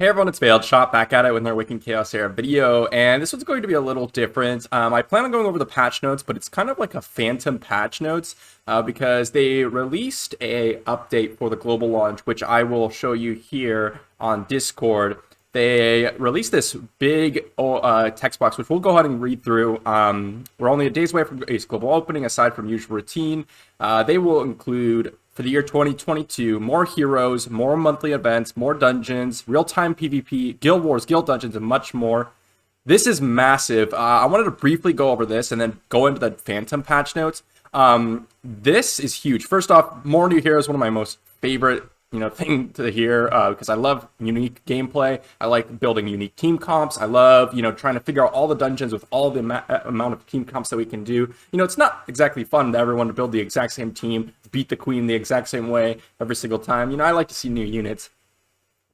Hey everyone, it's Veiled Shot back at it with our Awaken Chaos Era video, and this one's going to be a little different. I plan on going over the patch notes, but it's kind of like a phantom patch notes because they released a update for the global launch, which I will show you here on Discord. They released this big text box, which we'll go ahead and read through. We're only a days away from its global opening, aside from usual routine. They will include, for the year 2022, more heroes, more monthly events, more dungeons, real-time PvP, guild wars, guild dungeons, and much more. This is massive. I wanted to briefly go over this and then go into the phantom patch notes. This is huge. First off, more new heroes, one of my most favorite thing to hear, because I love unique gameplay. I like building unique team comps. I love, trying to figure out all the dungeons with all the amount of team comps that we can do. It's not exactly fun to everyone to build the exact same team, beat the queen the exact same way every single time. I like to see new units.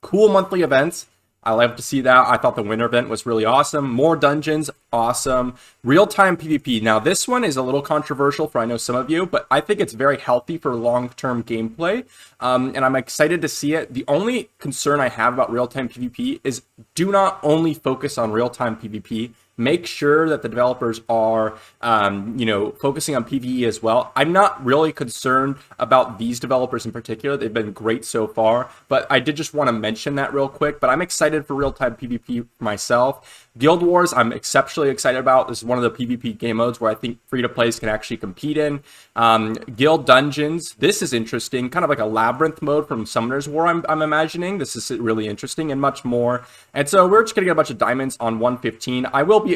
Cool monthly events. I love to see that. I thought the winter event was really awesome. More dungeons, awesome. Real-time PvP. Now, this one is a little controversial for I know some of you, but I think it's very healthy for long-term gameplay, and I'm excited to see it. The only concern I have about real-time PvP is do not only focus on real-time PvP. Make sure that the developers are, focusing on PvE as well. I'm not really concerned about these developers in particular. They've been great so far, but I did just want to mention that real quick. But I'm excited for real-time PvP myself. Guild Wars, I'm exceptionally excited about. This is one of the PvP game modes where I think free-to-plays can actually compete in. Guild Dungeons, this is interesting. Kind of like a labyrinth mode from Summoner's War, I'm imagining. This is really interesting and much more. And so we're just going to get a bunch of diamonds on 115. I will be,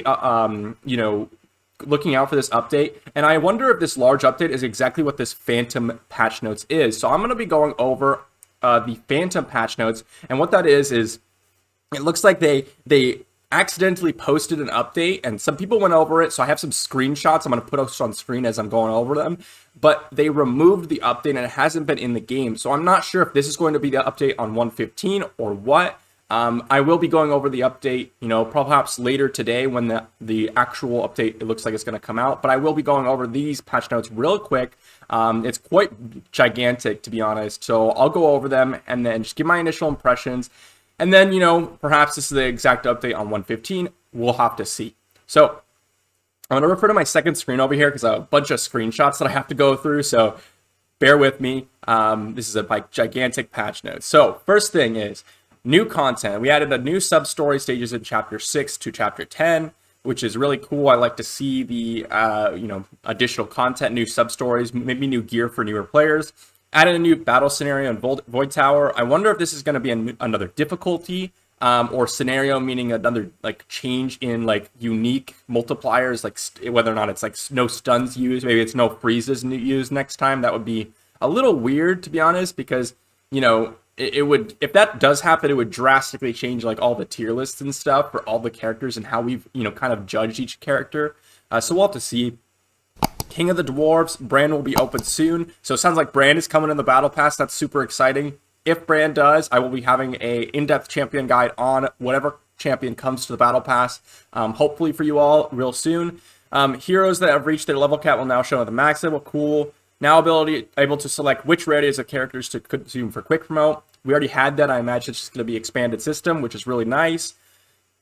looking out for this update. And I wonder if this large update is exactly what this Phantom patch notes is. So I'm going to be going over the Phantom patch notes. And what that is it looks like they accidentally posted an update and some people went over it, so I have some screenshots I'm going to put on screen as I'm going over them, but they removed the update and it hasn't been in the game, so I'm not sure if this is going to be the update on 115 or what. I will be going over the update, perhaps later today when the actual update, it looks like it's going to come out, but I will be going over these patch notes real quick. It's quite gigantic, to be honest, so I'll go over them and then just give my initial impressions. And then, perhaps this is the exact update on 115. We'll have to see. So I'm going to refer to my second screen over here because I have a bunch of screenshots that I have to go through. So bear with me. This is a gigantic patch note. So first thing is new content. We added a new sub-story stages in Chapter 6 to Chapter 10, which is really cool. I like to see the, additional content, new sub-stories, maybe new gear for newer players. Added a new battle scenario in Void Tower. I wonder if this is going to be another difficulty or scenario, meaning another change in unique multipliers, whether or not it's no stuns used, maybe it's no freezes used next time. That would be a little weird, to be honest, because it would, if that does happen, it would drastically change all the tier lists and stuff for all the characters and how we've kind of judged each character. So we'll have to see. King of the Dwarves, Brand will be open soon. So it sounds like Brand is coming in the Battle Pass. That's super exciting. If Brand does, I will be having a in-depth champion guide on whatever champion comes to the Battle Pass, hopefully for you all real soon. Heroes that have reached their level cap will now show at the max level. Cool. Now able to select which rarities of characters to consume for quick promote. We already had that. I imagine it's just going to be expanded system, which is really nice.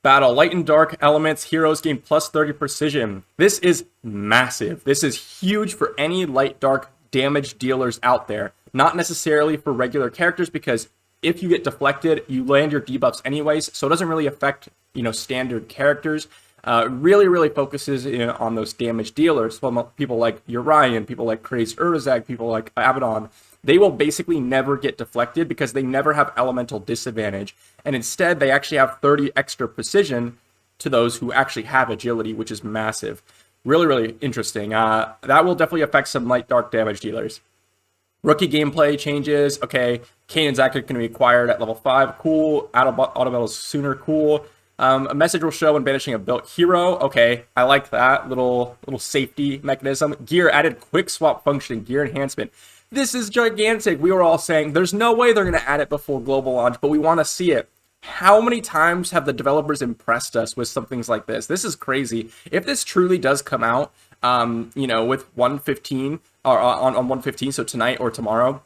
Battle light and dark elements. Heroes gain plus 30 precision. This is massive. This is huge for any light dark damage dealers out there. Not necessarily for regular characters, because if you get deflected, you land your debuffs anyways, so it doesn't really affect standard characters. Really focuses on those damage dealers. Well, people like Urian, people like Crazed Urzag, people like Abaddon. They will basically never get deflected because they never have elemental disadvantage. And instead, they actually have 30 extra precision to those who actually have agility, which is massive. Really interesting. That will definitely affect some light dark damage dealers. Rookie gameplay changes. Okay, Kane and Zack are going to be acquired at level 5. Cool. Auto battles sooner. Cool. A message will show when banishing a built hero. Okay, I like that. Little safety mechanism. Gear added quick swap function, gear enhancement. This is gigantic. We were all saying there's no way they're going to add it before global launch, but we want to see it. How many times have the developers impressed us with some things like this? This is crazy. If this truly does come out, with 115 or on 115, so tonight or tomorrow,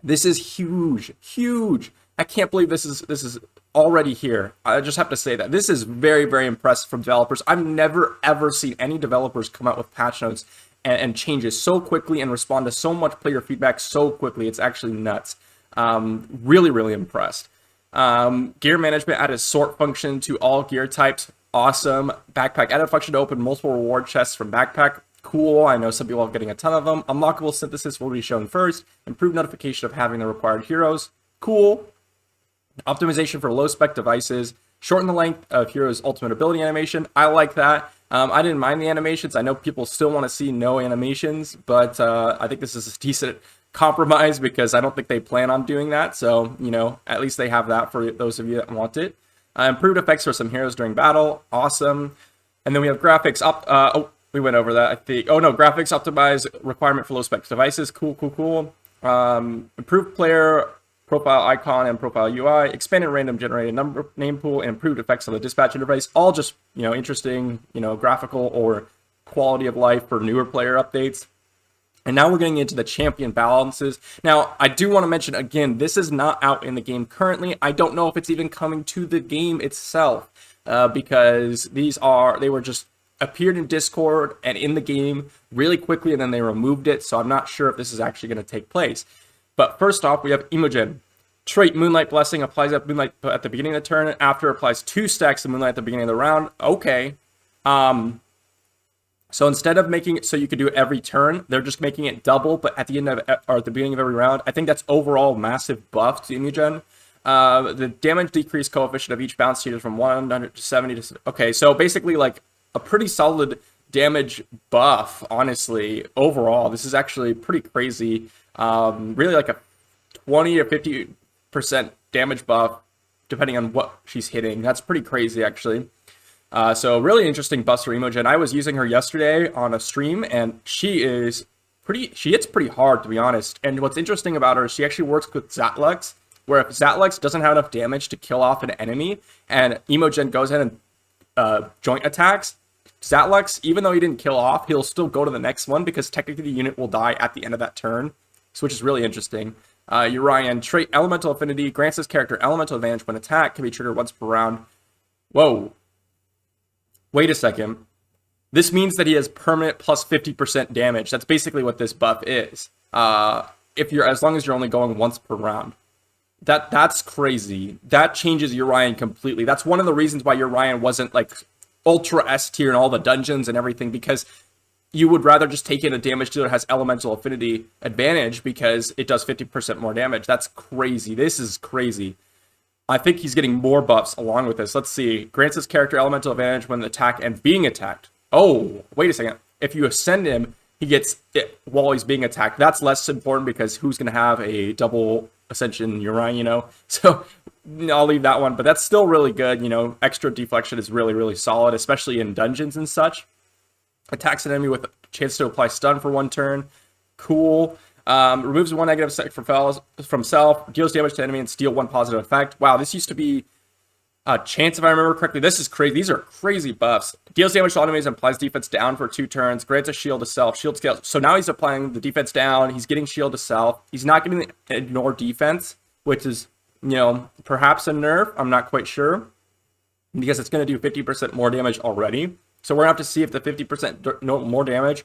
this is huge. I can't believe this is already here. I just have to say that this is very, very impressive from developers. I've never ever seen any developers come out with patch notes and changes so quickly and respond to so much player feedback so quickly. It's actually nuts. Really, really impressed. Gear management added sort function to all gear types. Awesome. Backpack added function to open multiple reward chests from backpack. Cool. I know some people are getting a ton of them. Unlockable synthesis will be shown first. Improved notification of having the required heroes. Cool. Optimization for low spec devices. Shorten the length of heroes' ultimate ability animation. I like that. I didn't mind the animations. I know people still want to see no animations, but I think this is a decent compromise because I don't think they plan on doing that. So, you know, at least they have that for those of you that want it. Improved effects for some heroes during battle. Awesome. And then we have graphics up. We went over that, I think. Oh, no, graphics optimize requirement for low spec devices. Cool, cool, cool. Improved player profile icon and profile UI, expanded random generated number name pool, and improved effects on the dispatch interface. All just, you know, interesting, you know, graphical or quality of life for newer player updates. And now we're getting into the champion balances. Now, I do want to mention again, this is not out in the game currently. I don't know if it's even coming to the game itself because they were just appeared in Discord and in the game really quickly, and then they removed it. So I'm not sure if this is actually going to take place. But first off, we have Imogen. Trait Moonlight Blessing applies at Moonlight at the beginning of the turn. After applies 2 stacks of Moonlight at the beginning of the round. Okay. So instead of making it so you could do it every turn, they're just making it double, but at the end of or at the beginning of every round. I think that's overall massive buff to Imogen. The damage decrease coefficient of each bounce changes from 100 to 70 to... Okay, so basically like a pretty solid damage buff, honestly, overall. This is actually pretty crazy. Really like a 20 to 50% damage buff, depending on what she's hitting. That's pretty crazy, actually. So really interesting buffs for Imogen. I was using her yesterday on a stream, and she hits pretty hard, to be honest. And what's interesting about her is she actually works with Zatlux, where if Zatlux doesn't have enough damage to kill off an enemy, and Imogen goes in and joint attacks, Zatlux, even though he didn't kill off, he'll still go to the next one because technically the unit will die at the end of that turn, which is really interesting. Urian, trait Elemental Affinity, grants his character Elemental Advantage when attack, can be triggered once per round. Whoa. Wait a second. This means that he has permanent plus 50% damage. That's basically what this buff is. As long as you're only going once per round. That's crazy. That changes Urian completely. That's one of the reasons why Urian wasn't like ultra S tier in all the dungeons and everything, because you would rather just take in a damage dealer that has elemental affinity advantage because it does 50% more damage. That's crazy. This is crazy. I think he's getting more buffs along with this. Let's see. Grants his character elemental advantage when attacked and being attacked. Oh, wait a second. If you ascend him, he gets it while he's being attacked. That's less important because who's going to have a double ascension Urian, you know? So I'll leave that one, but that's still really good. You know, extra deflection is really, really solid, especially in dungeons and such. Attacks an enemy with a chance to apply stun for 1 turn. Cool. Removes 1 negative effect from self. Deals damage to enemy and steal 1 positive effect. Wow, this used to be a chance, if I remember correctly. This is crazy. These are crazy buffs. Deals damage to all enemies and applies defense down for 2 turns. Grants a shield to self. Shield scales. So now he's applying the defense down. He's getting shield to self. He's not getting the ignore defense, which is, you know, perhaps a nerf. I'm not quite sure, because it's going to do 50% more damage already. So we're going to have to see if the 50% more damage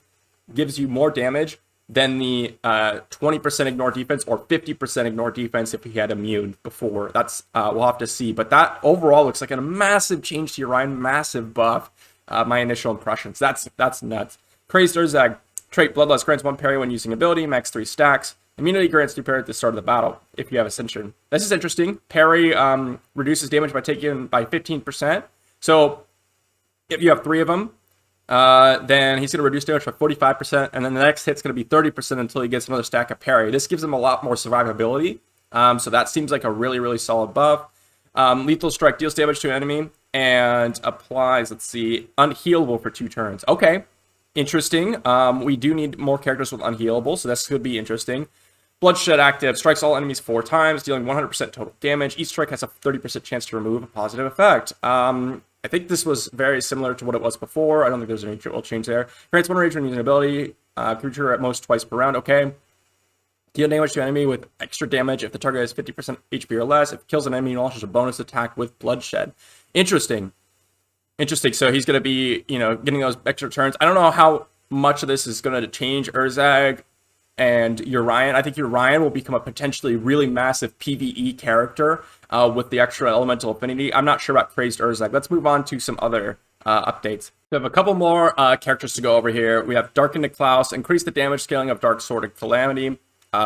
gives you more damage than the 20% ignore defense or 50% ignore defense if he had immune before. That's we'll have to see. But that overall looks like a massive change to Urian, massive buff. My initial impressions. That's nuts. Crazed Urzag. Trait Bloodlust grants 1 parry when using ability, max 3 stacks. Immunity grants 2 parry at the start of the battle if you have Ascension. This is interesting. Parry reduces damage by taking by 15%. So if you have 3 of them, then he's going to reduce damage by 45%, and then the next hit's going to be 30% until he gets another stack of parry. This gives him a lot more survivability, so that seems like a really, really solid buff. Lethal Strike deals damage to an enemy and applies, let's see, unhealable for 2 turns. Okay, interesting. We do need more characters with unhealable, so this could be interesting. Bloodshed active, strikes all enemies 4 times, dealing 100% total damage. Each strike has a 30% chance to remove a positive effect. I think this was very similar to what it was before. I don't think there's any real change there. Grants 1 rage when using ability. Creature at most twice per round. Okay. Deal damage to an enemy with extra damage if the target has 50% HP or less. If it kills an enemy, launches a bonus attack with bloodshed. Interesting. Interesting. So he's going to be, getting those extra turns. I don't know how much of this is going to change Urzag and Urian. I think Urian will become a potentially really massive PvE character with the extra elemental affinity. I'm not sure about Crazed Urzag. Let's move on to some other updates. We have a couple more characters to go over here. We have Darkened Niklaus. Increase the damage scaling of Dark Sword and Calamity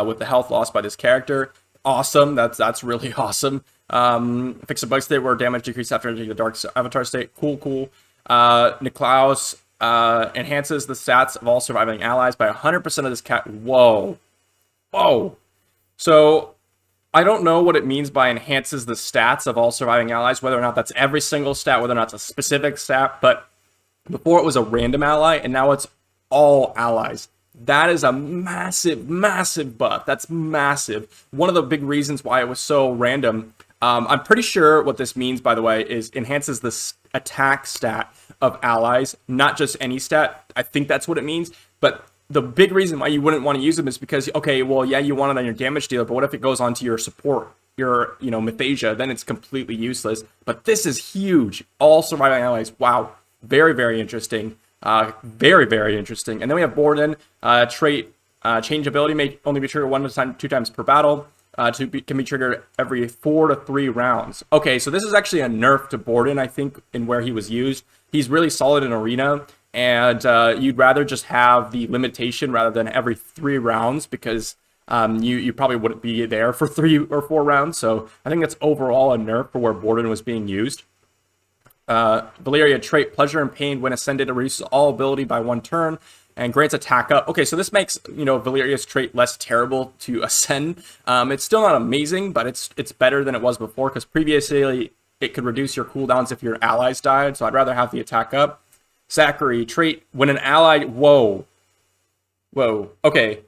with the health lost by this character. Awesome. That's really awesome. Fix a bug state where damage decrease after entering the Dark Avatar state. Cool. Niklaus enhances the stats of all surviving allies by 100% of this cat. Whoa. So I don't know what it means by enhances the stats of all surviving allies, whether or not that's every single stat, whether or not it's a specific stat, but before it was a random ally, and now it's all allies. That is a massive buff. That's massive. One of the big reasons why it was so random, I'm pretty sure what this means, by the way, is enhances the attack stat of allies, not just any stat. I think that's what it means, but the big reason why you wouldn't want to use them is because, okay, well, yeah, you want it on your damage dealer, but what if it goes onto your support, your, Mythasia? Then it's completely useless. But this is huge. All surviving allies. Wow. Very interesting. Very interesting. And then we have Borden. Trait change ability may only be triggered 2 times per battle. Can be triggered every 4 to 3 rounds. Okay, so this is actually a nerf to Borden, I think, in where he was used. He's really solid in Arena, and you'd rather just have the limitation rather than every 3 rounds, because you probably wouldn't be there for 3 or 4 rounds. So I think that's overall a nerf for where Borden was being used. Valeria trait pleasure and pain when ascended, it reduces all ability by 1 turn and grants attack up. Okay, so this makes Valeria's trait less terrible to ascend. It's still not amazing, but it's better than it was before, because previously it could reduce your cooldowns if your allies died. So I'd rather have the attack up. Zachary trait when an ally. Whoa. Okay.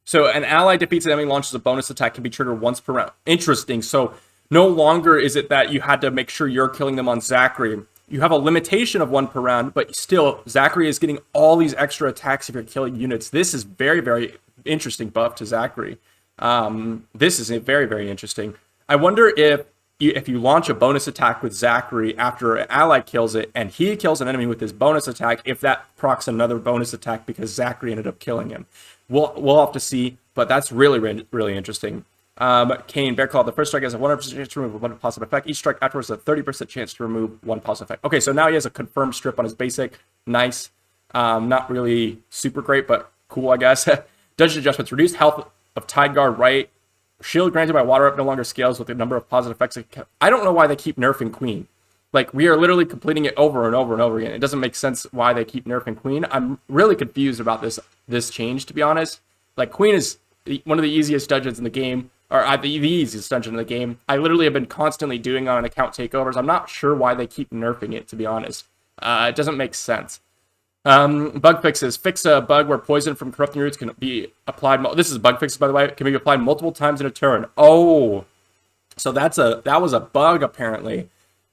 So an ally defeats an enemy, launches a bonus attack, can be triggered once per round. Interesting. So no longer is it that you had to make sure you're killing them on Zachary. You have a limitation of 1 per round, but still, Zachary is getting all these extra attacks if you're killing units. This is very interesting buff to Zachary. This is very interesting. I wonder if you launch a bonus attack with Zachary after an ally kills it, and he kills an enemy with his bonus attack, if that procs another bonus attack because Zachary ended up killing him. We'll have to see, but that's really interesting. Kane, Bear Claw, the first strike has a 100% chance to remove 1 positive effect. Each strike afterwards has a 30% chance to remove 1 positive effect. Okay, so now he has a confirmed strip on his basic. Nice. Not really super great, but cool, I guess. Dungeon adjustments. Reduced health of Tide Guard right. Shield granted by water up no longer scales with the number of positive effects. I don't know why they keep nerfing Queen. Like, we are literally completing it over and over again. It doesn't make sense why they keep nerfing Queen. I'm really confused about this change, to be honest. Like, Queen is one of the easiest dungeons in the game. Or the easiest dungeon in the game. I literally have been constantly doing on account takeovers. I'm not sure why they keep nerfing it, to be honest. It doesn't make sense. Bug fixes. Fix a bug where poison from corrupting roots can be applied. This is bug fixes, by the way. Can be applied multiple times in a turn. Oh, so that was a bug, apparently.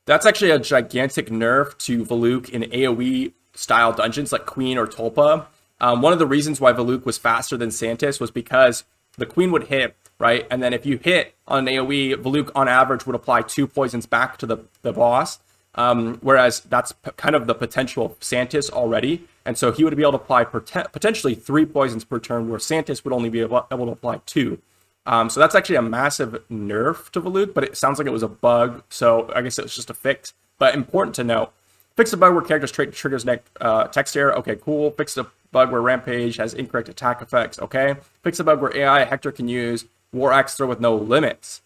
That's actually a gigantic nerf to Valuk in AoE style dungeons like Queen or Tulpa. One of the reasons why Valuk was faster than Santis was because the Queen would hit, right? And then if you hit on an AoE, Valuk on average would apply 2 poisons back to the boss. Whereas that's kind of the potential of Santis already. And so he would be able to apply potentially 3 poisons per turn, where Santis would only be able to apply 2. So that's actually a massive nerf to Valuk, but it sounds like it was a bug. So I guess it was just a fix. But important to note, fix a bug where character's trait triggers text error. Okay, cool. Fix a bug where Rampage has incorrect attack effects. Okay. Fix a bug where AI Hector can use War Axe throw with no limits.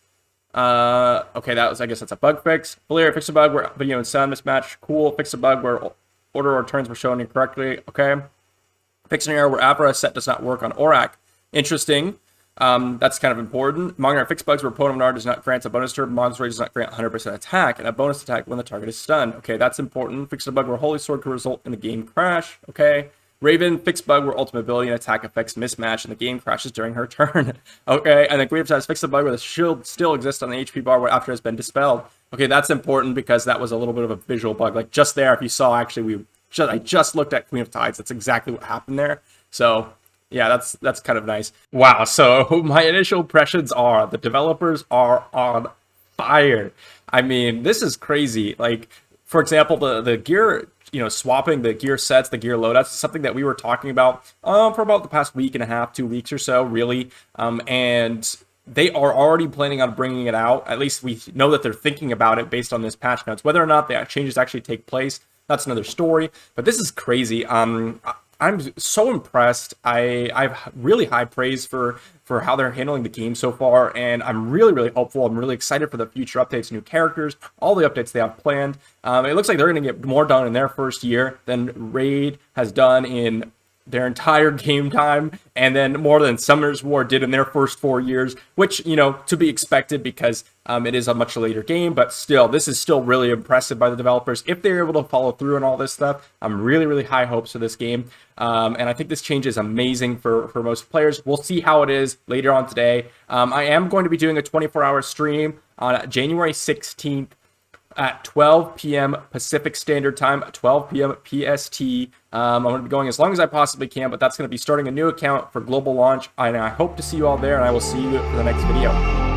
Okay, I guess that's a bug fix. Valeria, fix a bug where video and sound mismatch. Cool. Fix a bug where order or turns were shown incorrectly. Okay. Fix an error where Avra set does not work on Aurak. Interesting. That's kind of important. Mognar, fix bugs where Ponemnar does not grant a bonus turn. Mog's Ray does not grant 100% attack and a bonus attack when the target is stunned. Okay, that's important. Fix a bug where Holy Sword could result in a game crash. Okay. Raven, fix bug where ultimate ability and attack effects mismatch and the game crashes during her turn. Okay, and then Queen of Tides, fix the bug where the shield still exists on the HP bar after it has been dispelled. Okay, that's important because that was a little bit of a visual bug. Like just there, if you saw, actually, I just looked at Queen of Tides. That's exactly what happened there. So Yeah, that's kind of nice. Wow. So my initial impressions are the developers are on fire. I mean, this is crazy. Like, for example, the gear, swapping the gear sets, the gear loadouts is something that we were talking about for about the past week and a half, 2 weeks or so, really. And they are already planning on bringing it out. At least we know that they're thinking about it based on this patch notes. Whether or not the changes actually take place, that's another story. But this is crazy. I'm so impressed. I've really high praise for how they're handling the game so far, and I'm really hopeful. I'm really excited for the future updates, new characters, all the updates they have planned. It looks like they're going to get more done in their first year than Raid has done in their entire game time, and then more than Summoner's War did in their first 4 years, which, to be expected because it is a much later game, but still, this is still really impressive by the developers. If they're able to follow through on all this stuff, I'm really high hopes for this game, and I think this change is amazing for most players. We'll see how it is later on today. I am going to be doing a 24-hour stream on January 16th, at 12 p.m. Pacific Standard Time, 12 p.m. PST. I'm going to be going as long as I possibly can, but that's going to be starting a new account for global launch, and I hope to see you all there, and I will see you for the next video.